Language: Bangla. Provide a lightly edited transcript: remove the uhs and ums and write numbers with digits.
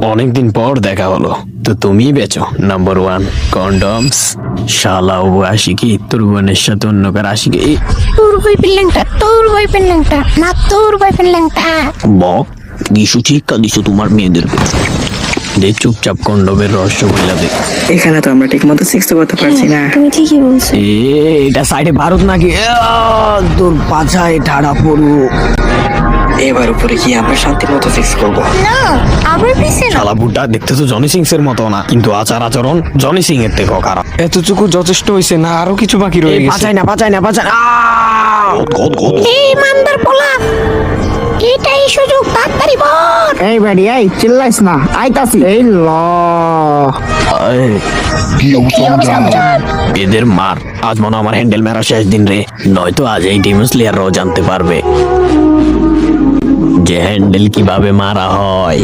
অনেকদিন পর দেখা হলো, তো তুমি বেচো নাম্বার 1 কন্ডমস। শালা ও আশিকি তোর বোনের সাথে অন্য কার আশিকি। তোর বয়ফ্রেন্ড ল্যাংটা, তোর বয়ফ্রেন্ড ল্যাংটা, না তোর বয়ফ্রেন্ড ল্যাংটা। বক কিছু শিক্ষা দিছো তোমার মেয়েদেরকে। দে চুপচাপ কন্ডমের রহস্য বইলা দে। এখানে তো আমরা ঠিক মতো সিক্স করতে পারছি না। তুমি ঠিকই বলছো। এটা সাইডে ভারত নাকি? তোর পাছায় ঠাড়া পড়ু। এবার উপরে গিয়ে আমরা শান্তি মতো সিক্স করবো। না আবার পিছে না। শালা বুড্ডা দেখতে তো জনি সিং এর মতো না, কিন্তু আচার আচরণ জনি সিং এর থেকেও খারাপ। এতটুকু যথেষ্ট হয়েছে না, আরো কিছু বাকি রয়ে গেছে। পাচাই না পাচাই না পাচাই না। এই মান্দার পোলা, এটাই সুযোগ, তাড়াতাড়ি বল। এই বেড়ি এই চিল্লাইস না, আইতাছি। এই ল এদের মার, আজ মনে হয় আমার হ্যান্ডেল মেরা শেষ দিন রে। নয়তো আজ এই টিম স্লেয়াররাও জানতে পারবে যে হ্যান্ডেল কিভাবে মারা হয়।